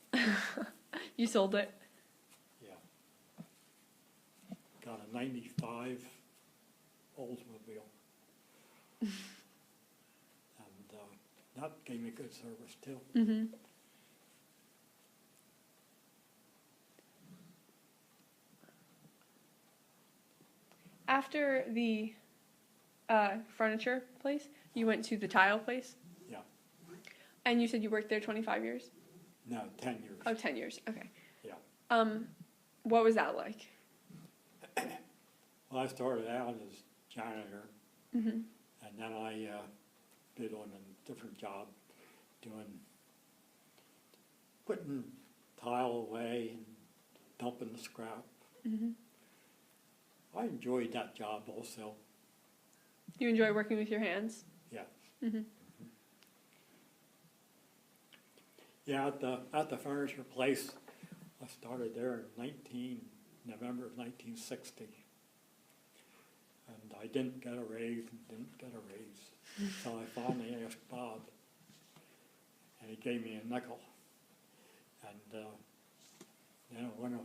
You sold it. Yeah. Got a 95 Oldsmobile. And that gave me good service too. Mm-hmm. After the furniture place, you went to the tile place? Yeah. And you said you worked there 25 years? No, 10 years. Oh, 10 years. Okay. Yeah. What was that like? Well, I started out as janitor, Mm-hmm. and then I bid on a different job, putting tile away and dumping the scrap. Mm-hmm. I enjoyed that job also. You enjoy working with your hands? Yeah. Mm-hmm. Yeah, at the furniture place, I started there in November of 1960. And I didn't get a raise and didn't get a raise. So I finally asked Bob, and he gave me a nickel. And when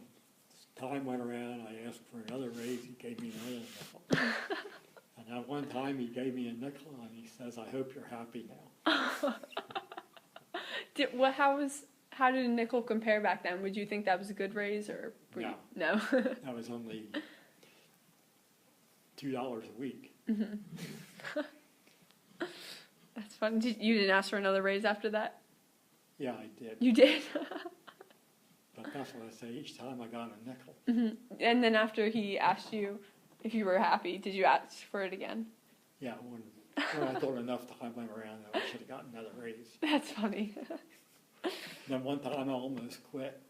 time went around, I asked for another raise, he gave me another nickel. And at one time he gave me a nickel and he says, "I hope you're happy now." How did a nickel compare back then? Would you think that was a good raise or no? That was only $2 a week. Mm-hmm. That's fun. You didn't ask for another raise after that? Yeah, I did. You did? But that's what I say, each time I got a nickel. Mm-hmm. And then after he asked you if you were happy, did you ask for it again? Yeah, when I thought enough time went around, I should have gotten another raise. That's funny. Then one time I almost quit.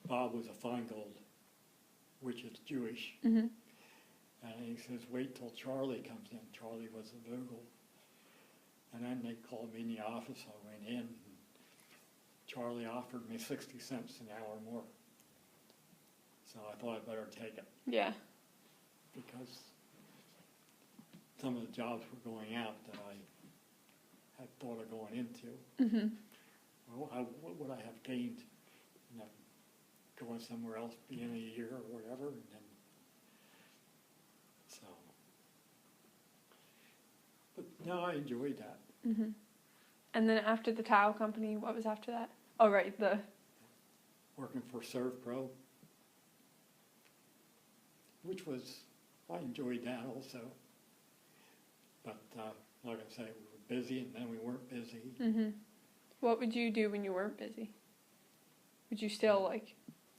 Bob was a Feingold, which is Jewish. Mm-hmm. And he says, "Wait till Charlie comes in." Charlie was a Vogel. And then they called me in the office. I went in. And Charlie offered me 60 cents an hour more. So I thought I'd better take it. Yeah. Because some of the jobs were going out that I had thought of going into. Mm-hmm. Well, what would I have gained, going somewhere else, being a year or whatever, and then, so. But no, I enjoyed that. Mm-hmm. And then after the tile company, what was after that? Oh, right, Working for ServPro, which was, I enjoyed that also. But like I say, we were busy and then we weren't busy. Mm-hmm. What would you do when you weren't busy? Would you still,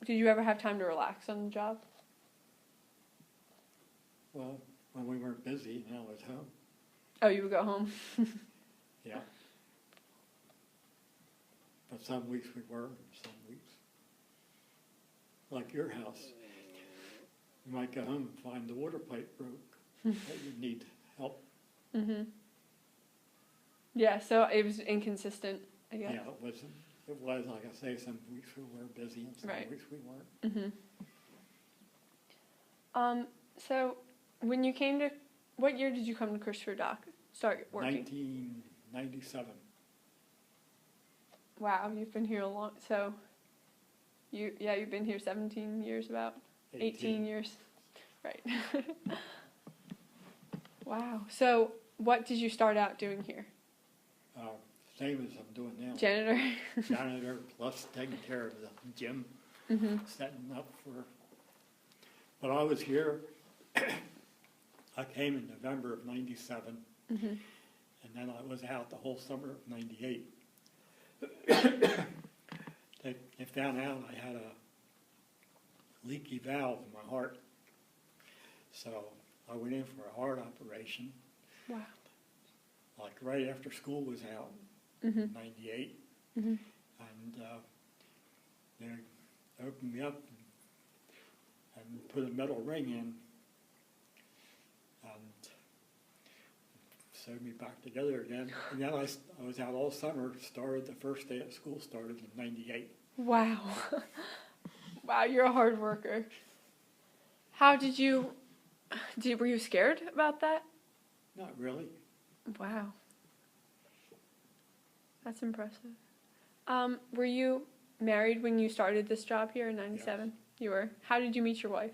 did you ever have time to relax on the job? Well, when we weren't busy, I was home. Oh, you would go home? Yeah. But some weeks we were, some weeks. Like your house. You might go home and find the water pipe broke. That you need help. Mm-hmm. Yeah, so it was inconsistent, I guess. Yeah, it was, like I say, some weeks we were busy and some Right. weeks we weren't. Mm-hmm. So when you came to, what year did you come to Christopher Dock, start working? 1997. Wow, you've been here a long, so you've been here 17 years about? 18 years. Right. Wow. So what did you start out doing here? Same as I'm doing now. Janitor? Janitor plus taking care of the gym, setting up for. But I was here, I came in November of 97, and then I was out the whole summer of 98. They found out I had a leaky valve in my heart. So I went in for a heart operation. Wow. Like right after school was out, 98. And they opened me up and put a metal ring in and sewed me back together again. And then I was out all summer, the first day of school started in 98. Wow. Wow, you're a hard worker. How were you scared about that? Not really. Wow. That's impressive. Were you married when you started this job here in '97? Yes. You were. How did you meet your wife?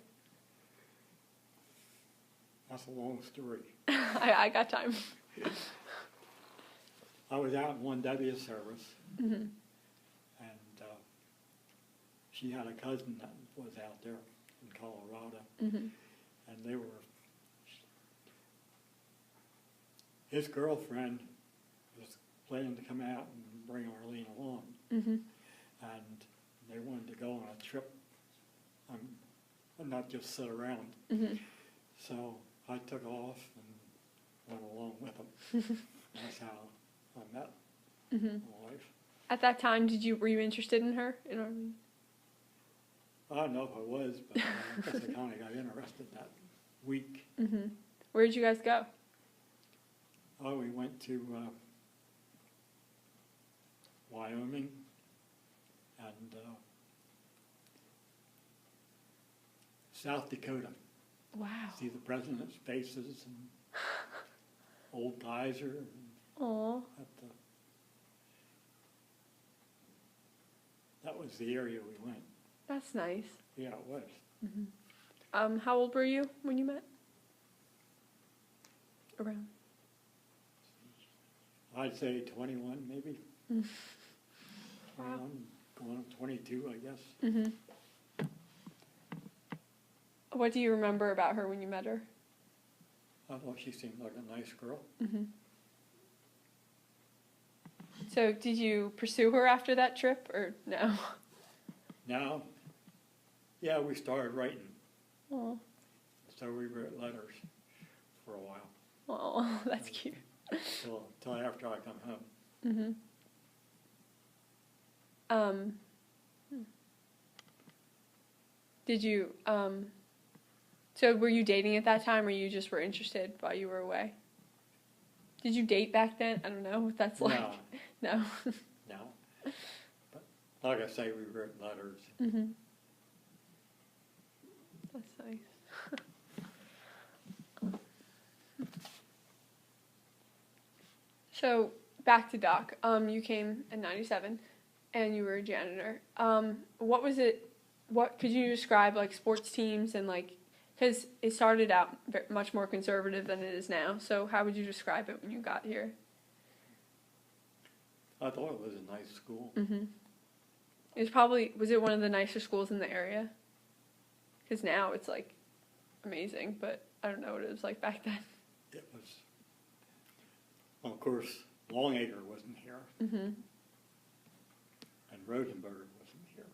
That's a long story. I got time. I was out in 1W service, Mhm. and she had a cousin that was out there in Colorado, Mhm. and his girlfriend was planning to come out and bring Arlene along, Mhm. and they wanted to go on a trip, and not just sit around. Mhm. So I took off and went along with them. That's how I met Mhm. my wife. At that time, were you interested in her? In Arlene? I don't know if I was, but I guess I kind of got interested that week. Mhm. Where did you guys go? Oh, we went to Wyoming and South Dakota. Wow. See the president's faces and old Kaiser. And Aw. that was the area we went. That's nice. Yeah, it was. How old were you when you met? Around. I'd say 21 maybe. Mm. 21, going on 22, I guess. Mhm. What do you remember about her when you met her? I thought she seemed like a nice girl. Mhm. So, did you pursue her after that trip, or no? Now, yeah, we started writing, Oh, so we wrote letters for a while, oh, that's cute. till after I come home. Mhm. Um. Did you So were you dating at that time, or you just were interested while you were away? Did you date back then? I don't know what that's like. No. No. But like I say, we wrote letters. Mhm. That's nice. So back to Doc. You came in '97, and you were a janitor. What was it? What could you describe like sports teams and like? Because it started out much more conservative than it is now. So how would you describe it when you got here? I thought it was a nice school. Mm-hmm. Was it one of the nicer schools in the area? Because now it's like amazing, but I don't know what it was like back then. It was, well, of course, Longacre wasn't here, Mm-hmm. and Rosenberg wasn't here.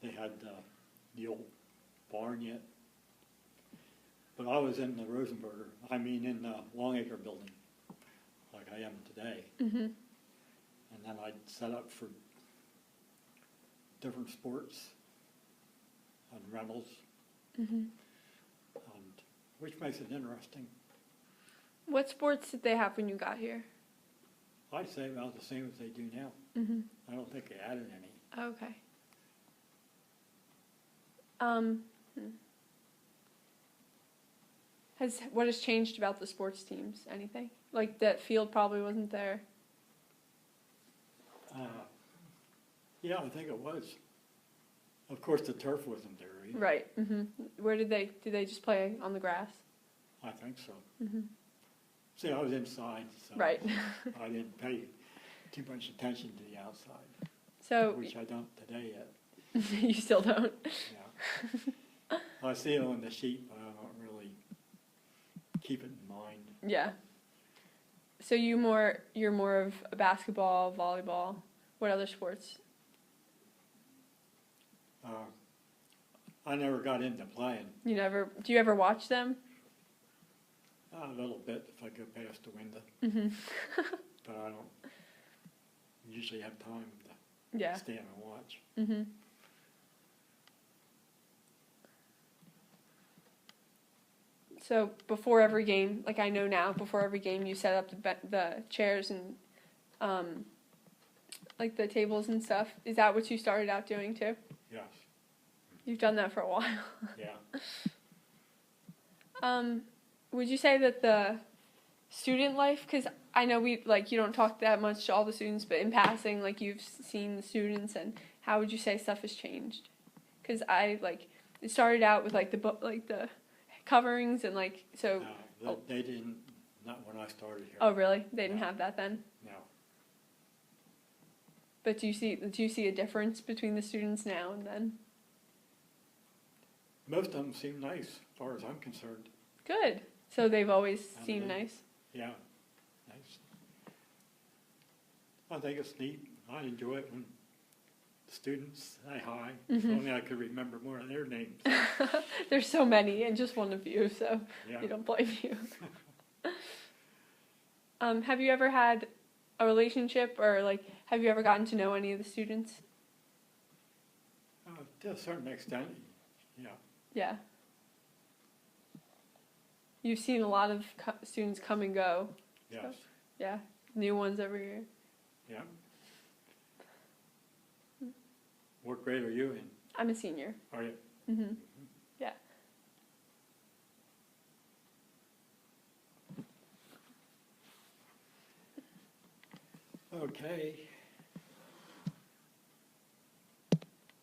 They had the old barn yet. But I was in the in the Longacre building, like I am today. Mm-hmm. And then I'd set up for different sports and rentals, Mm-hmm. and which makes it interesting. What sports did they have when you got here? I'd say about the same as they do now. Mm-hmm. I don't think they added any. Okay. Hmm. What has changed about the sports teams? Anything? Like that field probably wasn't there. Yeah, I think it was. Of course, the turf wasn't there either. Right. Mm-hmm. Where did they just play on the grass? I think so. Mm-hmm. See, I was inside, so Right. I didn't pay too much attention to the outside, So which I don't today yet. you still don't. Yeah. I see it on the sheet, but I don't really keep it in mind. Yeah. So you're more of a basketball, volleyball. What other sports? I never got into playing. Do you ever watch them? A little bit if I go past the window, Mm-hmm. but I don't usually have time to Yeah. stand and watch. Mm-hmm. So before every game, like I know now, before every game, you set up the chairs and like the tables and stuff. Is that what you started out doing too? Yes. You've done that for a while. Yeah. Would you say that the student life, because I know we like you don't talk that much to all the students, but in passing, like you've seen the students, and how would you say stuff has changed? Because I like it started out with like the book, like the coverings, and like so. They didn't, not when I started here. Oh, really? They didn't No. have that then. No. But do you see a difference between the students now and then? Most of them seem nice, as far as I'm concerned. Good. So they've always And seemed they- nice. Yeah, nice. I think it's neat. I enjoy it when the students say hi. If only I could remember more of their names. There's so many, and just one of you, so Yeah. we don't blame you. Have you ever had a relationship, or like, have you ever gotten to know any of the students? To a certain extent, yeah. Yeah. You've seen a lot of students come and go. Yes. Yeah, new ones every year. Yeah. What grade are you in? I'm a senior. Are you? Mhm. Yeah. Okay.